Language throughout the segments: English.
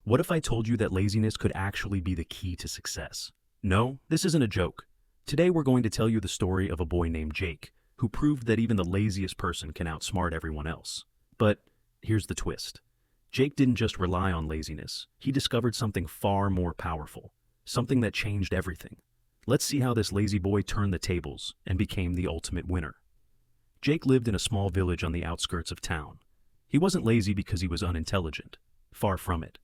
What if I told you that laziness could actually be the key to success? No, this isn't a joke. Today we're going to tell you the story of a boy named Jake, who proved that even the laziest person can outsmart everyone else. But here's the twist. Jake didn't just rely on laziness. He discovered something far more powerful, something that changed everything. Let's see how this lazy boy turned the tables and became the ultimate winner. Jake lived in a small village on the outskirts of town. He wasn't lazy because he was unintelligent. Far from it.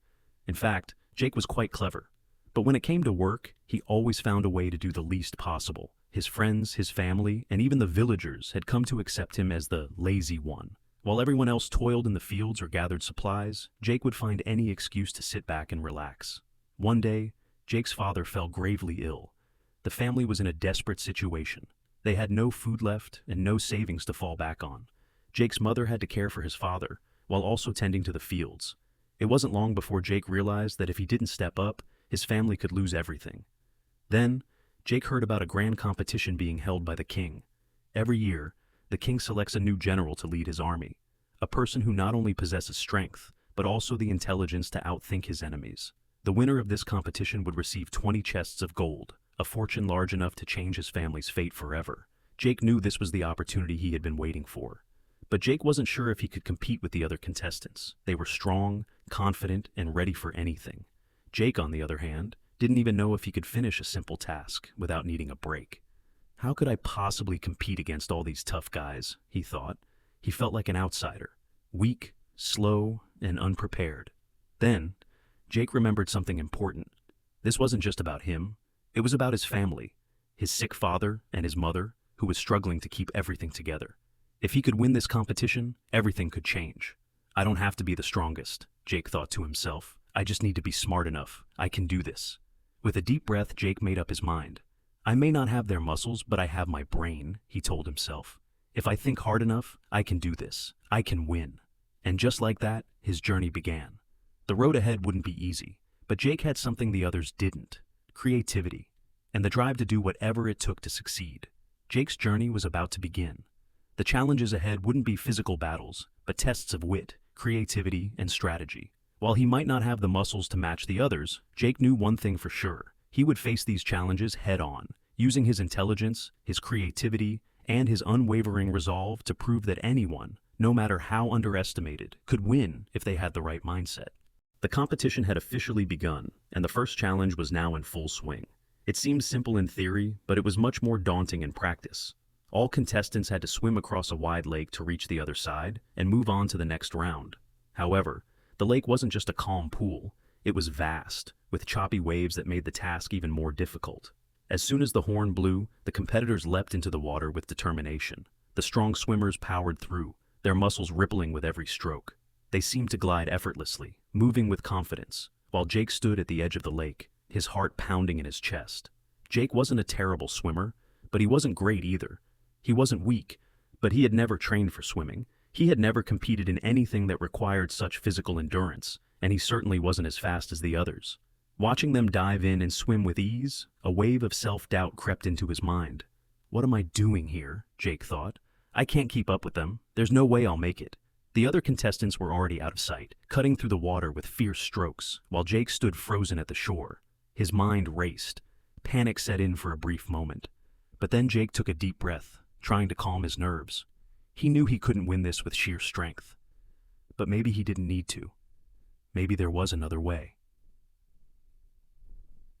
In fact, Jake was quite clever. But when it came to work, he always found a way to do the least possible. His friends, his family, and even the villagers had come to accept him as the lazy one. While everyone else toiled in the fields or gathered supplies, Jake would find any excuse to sit back and relax. One day, Jake's father fell gravely ill. The family was in a desperate situation. They had no food left and no savings to fall back on. Jake's mother had to care for his father, while also tending to the fields. It wasn't long before Jake realized that if he didn't step up, his family could lose everything. Then, Jake heard about a grand competition being held by the king. Every year, the king selects a new general to lead his army, a person who not only possesses strength, but also the intelligence to outthink his enemies. The winner of this competition would receive 20 chests of gold, a fortune large enough to change his family's fate forever. Jake knew this was the opportunity he had been waiting for. But Jake wasn't sure if he could compete with the other contestants. They were strong, confident, and ready for anything. Jake, on the other hand, didn't even know if he could finish a simple task without needing a break. How could I possibly compete against all these tough guys, he thought. He felt like an outsider, weak, slow, and unprepared. Then, Jake remembered something important. This wasn't just about him. It was about his family, his sick father and his mother, who was struggling to keep everything together. If he could win this competition, everything could change. I don't have to be the strongest, Jake thought to himself. I just need to be smart enough. I can do this. With a deep breath, Jake made up his mind. I may not have their muscles, but I have my brain, he told himself. If I think hard enough, I can do this. I can win. And just like that, his journey began. The road ahead wouldn't be easy, but Jake had something the others didn't: creativity, and the drive to do whatever it took to succeed. Jake's journey was about to begin. The challenges ahead wouldn't be physical battles, but tests of wit, creativity, and strategy. While he might not have the muscles to match the others, Jake knew one thing for sure. He would face these challenges head-on, using his intelligence, his creativity, and his unwavering resolve to prove that anyone, no matter how underestimated, could win if they had the right mindset. The competition had officially begun, and the first challenge was now in full swing. It seemed simple in theory, but it was much more daunting in practice. All contestants had to swim across a wide lake to reach the other side and move on to the next round. However, the lake wasn't just a calm pool. It was vast, with choppy waves that made the task even more difficult. As soon as the horn blew, the competitors leapt into the water with determination. The strong swimmers powered through, their muscles rippling with every stroke. They seemed to glide effortlessly, moving with confidence, while Jake stood at the edge of the lake, his heart pounding in his chest. Jake wasn't a terrible swimmer, but he wasn't great either. He wasn't weak, but he had never trained for swimming. He had never competed in anything that required such physical endurance, and he certainly wasn't as fast as the others. Watching them dive in and swim with ease, a wave of self-doubt crept into his mind. What am I doing here? Jake thought. I can't keep up with them. There's no way I'll make it. The other contestants were already out of sight, cutting through the water with fierce strokes, while Jake stood frozen at the shore. His mind raced. Panic set in for a brief moment. But then Jake took a deep breath, trying to calm his nerves. He knew he couldn't win this with sheer strength. But maybe he didn't need to. Maybe there was another way.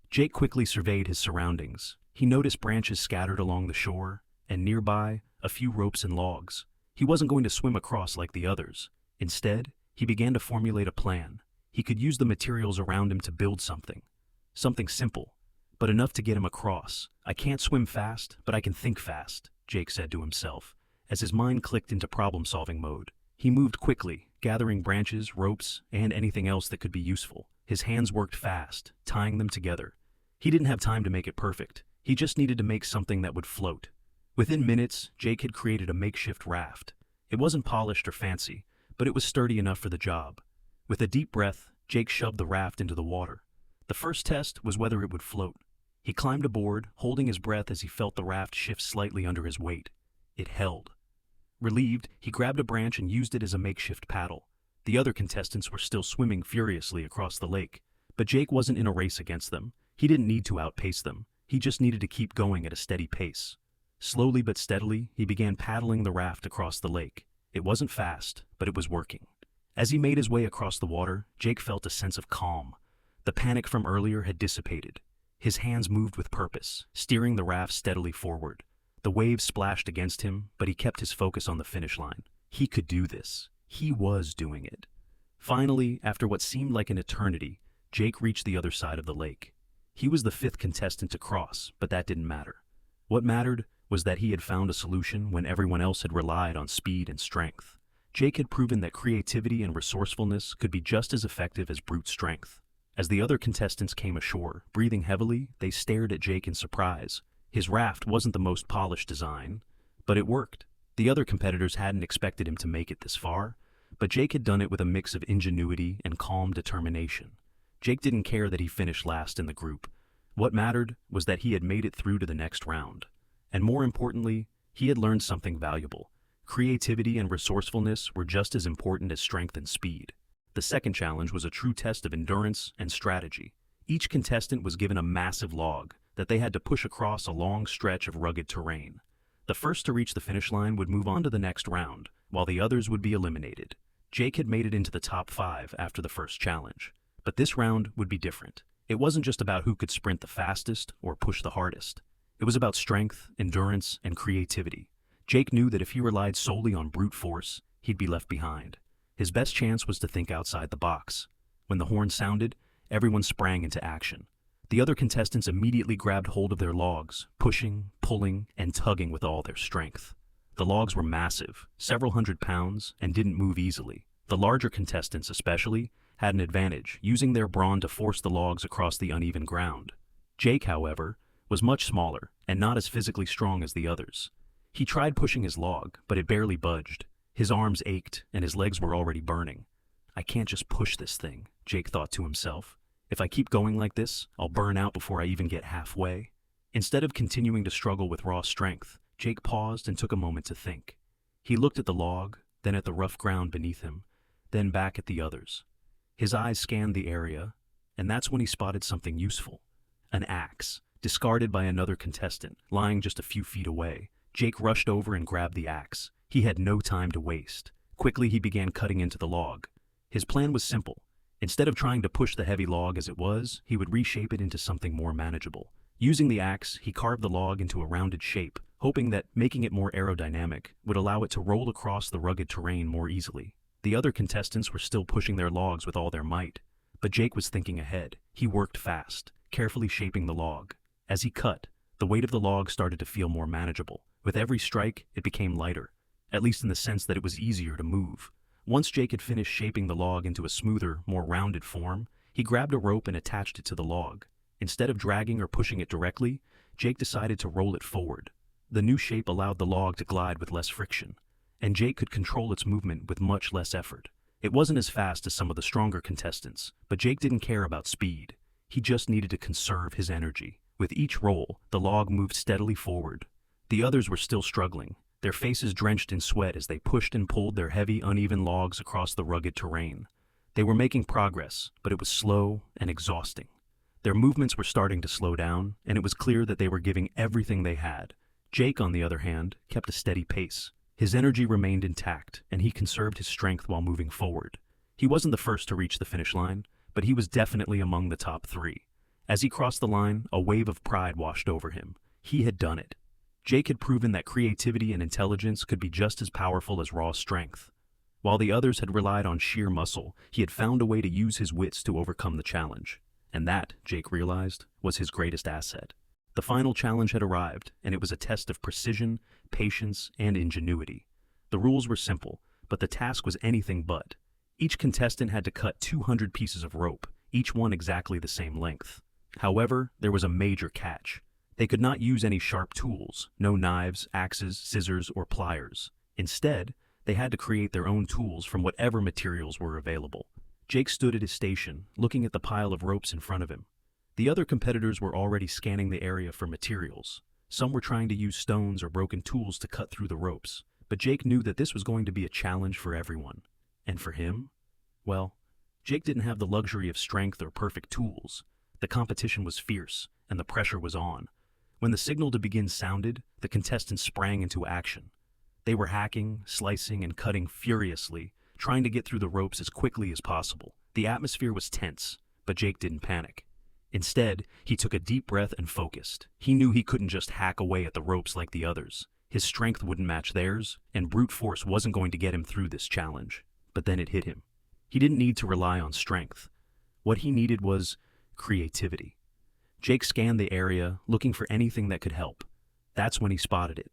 Jake quickly surveyed his surroundings. He noticed branches scattered along the shore, and nearby, a few ropes and logs. He wasn't going to swim across like the others. Instead, he began to formulate a plan. He could use the materials around him to build something. Something simple, but enough to get him across. I can't swim fast, but I can think fast, Jake said to himself. As his mind clicked into problem-solving mode, he moved quickly, gathering branches, ropes, and anything else that could be useful. His hands worked fast, tying them together. He didn't have time to make it perfect. He just needed to make something that would float. Within minutes, Jake had created a makeshift raft. It wasn't polished or fancy, but it was sturdy enough for the job. With a deep breath, Jake shoved the raft into the water. The first test was whether it would float. He climbed aboard, holding his breath as he felt the raft shift slightly under his weight. It held. Relieved, he grabbed a branch and used it as a makeshift paddle. The other contestants were still swimming furiously across the lake, but Jake wasn't in a race against them. He didn't need to outpace them. He just needed to keep going at a steady pace. Slowly but steadily, he began paddling the raft across the lake. It wasn't fast, but it was working. As he made his way across the water, Jake felt a sense of calm. The panic from earlier had dissipated. His hands moved with purpose, steering the raft steadily forward. The waves splashed against him, but he kept his focus on the finish line. He could do this. He was doing it. Finally, after what seemed like an eternity, Jake reached the other side of the lake. He was the fifth contestant to cross, but that didn't matter. What mattered was that he had found a solution when everyone else had relied on speed and strength. Jake had proven that creativity and resourcefulness could be just as effective as brute strength. As the other contestants came ashore, breathing heavily, they stared at Jake in surprise. His raft wasn't the most polished design, but it worked. The other competitors hadn't expected him to make it this far, but Jake had done it with a mix of ingenuity and calm determination. Jake didn't care that he finished last in the group. What mattered was that he had made it through to the next round. And more importantly, he had learned something valuable. Creativity and resourcefulness were just as important as strength and speed. The second challenge was a true test of endurance and strategy. Each contestant was given a massive log that they had to push across a long stretch of rugged terrain. The first to reach the finish line would move on to the next round, while the others would be eliminated. Jake had made it into the top 5 after the first challenge. But this round would be different. It wasn't just about who could sprint the fastest or push the hardest. It was about strength, endurance, and creativity. Jake knew that if he relied solely on brute force, he'd be left behind. His best chance was to think outside the box. When the horn sounded, everyone sprang into action. The other contestants immediately grabbed hold of their logs, pushing, pulling, and tugging with all their strength. The logs were massive, several hundred pounds, and didn't move easily. The larger contestants especially had an advantage, using their brawn to force the logs across the uneven ground. Jake, however, was much smaller and not as physically strong as the others. He tried pushing his log, but it barely budged. His arms ached, and his legs were already burning. I can't just push this thing, Jake thought to himself. If I keep going like this, I'll burn out before I even get halfway. Instead of continuing to struggle with raw strength, Jake paused and took a moment to think. He looked at the log, then at the rough ground beneath him, then back at the others. His eyes scanned the area, and that's when he spotted something useful. An axe, discarded by another contestant, lying just a few feet away. Jake rushed over and grabbed the axe. He had no time to waste. Quickly, he began cutting into the log. His plan was simple. Instead of trying to push the heavy log as it was, he would reshape it into something more manageable. Using the axe, he carved the log into a rounded shape, hoping that making it more aerodynamic would allow it to roll across the rugged terrain more easily. The other contestants were still pushing their logs with all their might, but Jake was thinking ahead. He worked fast, carefully shaping the log. As he cut, the weight of the log started to feel more manageable. With every strike, it became lighter, at least in the sense that it was easier to move. Once Jake had finished shaping the log into a smoother, more rounded form, he grabbed a rope and attached it to the log. Instead of dragging or pushing it directly, Jake decided to roll it forward. The new shape allowed the log to glide with less friction, and Jake could control its movement with much less effort. It wasn't as fast as some of the stronger contestants, but Jake didn't care about speed. He just needed to conserve his energy. With each roll, the log moved steadily forward. The others were still struggling, their faces drenched in sweat as they pushed and pulled their heavy, uneven logs across the rugged terrain. They were making progress, but it was slow and exhausting. Their movements were starting to slow down, and it was clear that they were giving everything they had. Jake, on the other hand, kept a steady pace. His energy remained intact, and he conserved his strength while moving forward. He wasn't the first to reach the finish line, but he was definitely among the top 3. As he crossed the line, a wave of pride washed over him. He had done it. Jake had proven that creativity and intelligence could be just as powerful as raw strength. While the others had relied on sheer muscle, he had found a way to use his wits to overcome the challenge. And that, Jake realized, was his greatest asset. The final challenge had arrived, and it was a test of precision, patience, and ingenuity. The rules were simple, but the task was anything but. Each contestant had to cut 200 pieces of rope, each one exactly the same length. However, there was a major catch. They could not use any sharp tools, no knives, axes, scissors, or pliers. Instead, they had to create their own tools from whatever materials were available. Jake stood at his station, looking at the pile of ropes in front of him. The other competitors were already scanning the area for materials. Some were trying to use stones or broken tools to cut through the ropes, but Jake knew that this was going to be a challenge for everyone. And for him, Well, Jake didn't have the luxury of strength or perfect tools. The competition was fierce, and the pressure was on. When the signal to begin sounded, the contestants sprang into action. They were hacking, slicing, and cutting furiously, trying to get through the ropes as quickly as possible. The atmosphere was tense, but Jake didn't panic. Instead, he took a deep breath and focused. He knew he couldn't just hack away at the ropes like the others. His strength wouldn't match theirs, and brute force wasn't going to get him through this challenge. But then it hit him. He didn't need to rely on strength. What he needed was creativity. Jake scanned the area, looking for anything that could help. That's when he spotted it.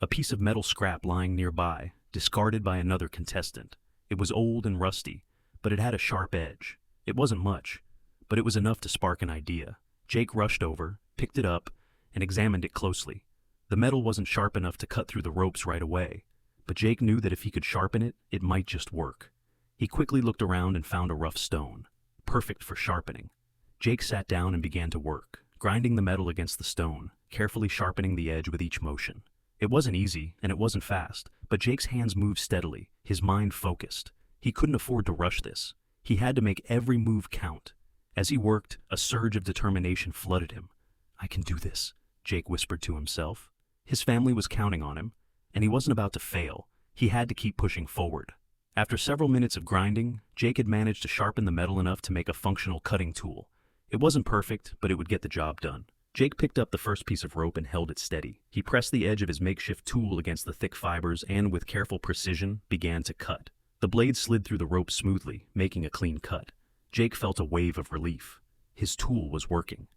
A piece of metal scrap lying nearby, discarded by another contestant. It was old and rusty, but it had a sharp edge. It wasn't much, but it was enough to spark an idea. Jake rushed over, picked it up, and examined it closely. The metal wasn't sharp enough to cut through the ropes right away, but Jake knew that if he could sharpen it, it might just work. He quickly looked around and found a rough stone, perfect for sharpening. Jake sat down and began to work, grinding the metal against the stone, carefully sharpening the edge with each motion. It wasn't easy, and it wasn't fast, but Jake's hands moved steadily, his mind focused. He couldn't afford to rush this. He had to make every move count. As he worked, a surge of determination flooded him. "I can do this," Jake whispered to himself. His family was counting on him, and he wasn't about to fail. He had to keep pushing forward. After several minutes of grinding, Jake had managed to sharpen the metal enough to make a functional cutting tool. It wasn't perfect, but it would get the job done. Jake picked up the first piece of rope and held it steady. He pressed the edge of his makeshift tool against the thick fibers and, with careful precision, began to cut. The blade slid through the rope smoothly, making a clean cut. Jake felt a wave of relief. His tool was working.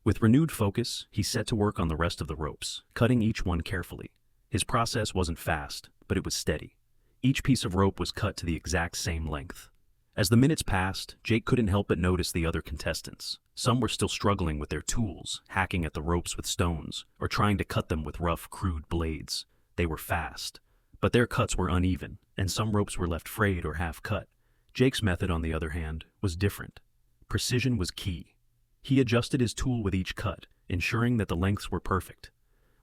With renewed focus, he set to work on the rest of the ropes, cutting each one carefully. His process wasn't fast, but it was steady. Each piece of rope was cut to the exact same length. As the minutes passed, Jake couldn't help but notice the other contestants. Some were still struggling with their tools, hacking at the ropes with stones, or trying to cut them with rough, crude blades. They were fast, but their cuts were uneven, and some ropes were left frayed or half-cut. Jake's method, on the other hand, was different. Precision was key. He adjusted his tool with each cut, ensuring that the lengths were perfect.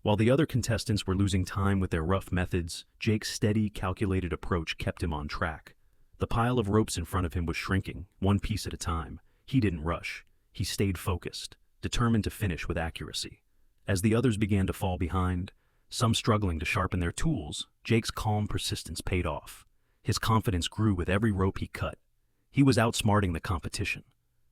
While the other contestants were losing time with their rough methods, Jake's steady, calculated approach kept him on track. The pile of ropes in front of him was shrinking, one piece at a time. He didn't rush. He stayed focused, determined to finish with accuracy. As the others began to fall behind, some struggling to sharpen their tools, Jake's calm persistence paid off. His confidence grew with every rope he cut. He was outsmarting the competition,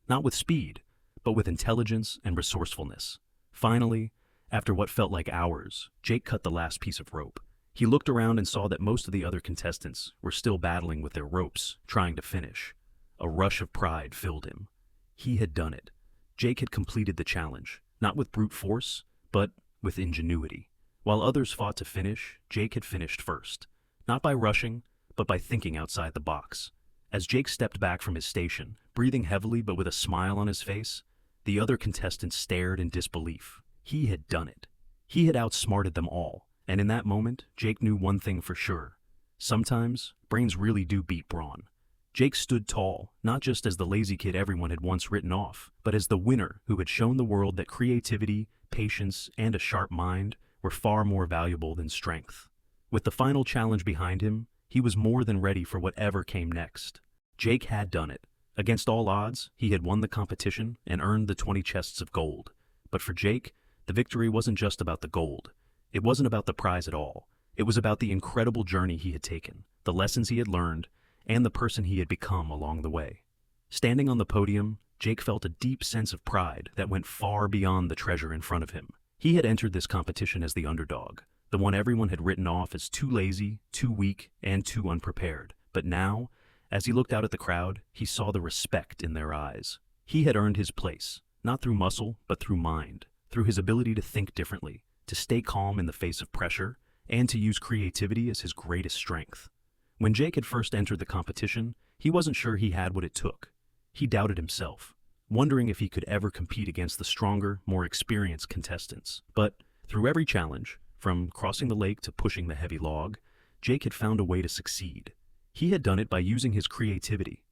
not with speed, but with intelligence and resourcefulness. Finally, after what felt like hours, Jake cut the last piece of rope. He looked around and saw that most of the other contestants were still battling with their ropes, trying to finish. A rush of pride filled him. He had done it. Jake had completed the challenge, not with brute force, but with ingenuity. While others fought to finish, Jake had finished first. Not by rushing, but by thinking outside the box. As Jake stepped back from his station, breathing heavily but with a smile on his face, the other contestants stared in disbelief. He had done it. He had outsmarted them all, and in that moment, Jake knew one thing for sure. Sometimes, brains really do beat brawn. Jake stood tall, not just as the lazy kid everyone had once written off, but as the winner who had shown the world that creativity, patience, and a sharp mind were far more valuable than strength. With the final challenge behind him, he was more than ready for whatever came next. Jake had done it. Against all odds, he had won the competition and earned the 20 chests of gold. But for Jake, the victory wasn't just about the gold. It wasn't about the prize at all. It was about the incredible journey he had taken, the lessons he had learned, and the person he had become along the way. Standing on the podium, Jake felt a deep sense of pride that went far beyond the treasure in front of him. He had entered this competition as the underdog, the one everyone had written off as too lazy, too weak, and too unprepared. But now, as he looked out at the crowd, he saw the respect in their eyes. He had earned his place, not through muscle, but through mind, through his ability to think differently, to stay calm in the face of pressure, and to use creativity as his greatest strength. When Jake had first entered the competition, he wasn't sure he had what it took. He doubted himself, wondering if he could ever compete against the stronger, more experienced contestants. But through every challenge, from crossing the lake to pushing the heavy log, Jake had found a way to succeed. He had done it by using his creativity,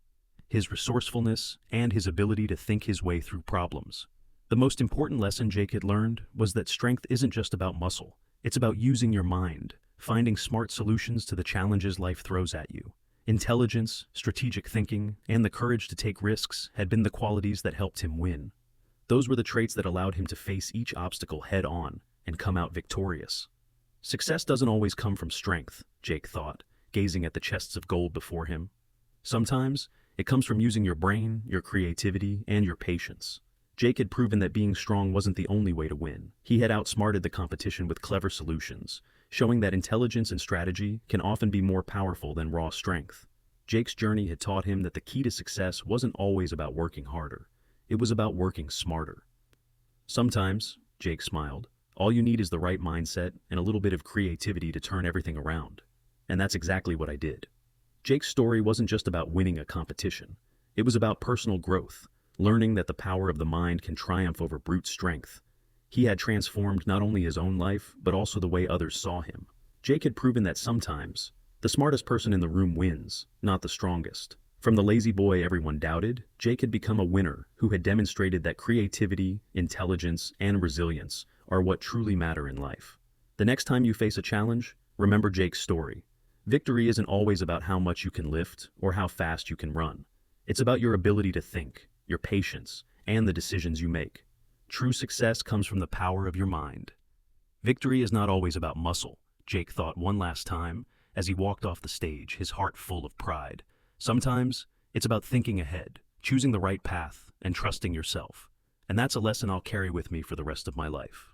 his resourcefulness, and his ability to think his way through problems. The most important lesson Jake had learned was that strength isn't just about muscle. It's about using your mind, finding smart solutions to the challenges life throws at you. Intelligence, strategic thinking, and the courage to take risks had been the qualities that helped him win. Those were the traits that allowed him to face each obstacle head-on and come out victorious. Success doesn't always come from strength, Jake thought, gazing at the chests of gold before him. Sometimes, it comes from using your brain, your creativity, and your patience. Jake had proven that being strong wasn't the only way to win. He had outsmarted the competition with clever solutions, showing that intelligence and strategy can often be more powerful than raw strength. Jake's journey had taught him that the key to success wasn't always about working harder. It was about working smarter. Sometimes, Jake smiled, all you need is the right mindset and a little bit of creativity to turn everything around. And that's exactly what I did. Jake's story wasn't just about winning a competition. It was about personal growth, learning that the power of the mind can triumph over brute strength. He had transformed not only his own life, but also the way others saw him. Jake had proven that sometimes, the smartest person in the room wins, not the strongest. From the lazy boy everyone doubted, Jake had become a winner who had demonstrated that creativity, intelligence, and resilience are what truly matter in life. The next time you face a challenge, remember Jake's story. Victory isn't always about how much you can lift or how fast you can run. It's about your ability to think, your patience, and the decisions you make. True success comes from the power of your mind. Victory is not always about muscle, Jake thought one last time as he walked off the stage, his heart full of pride. Sometimes, it's about thinking ahead, choosing the right path, and trusting yourself. And that's a lesson I'll carry with me for the rest of my life.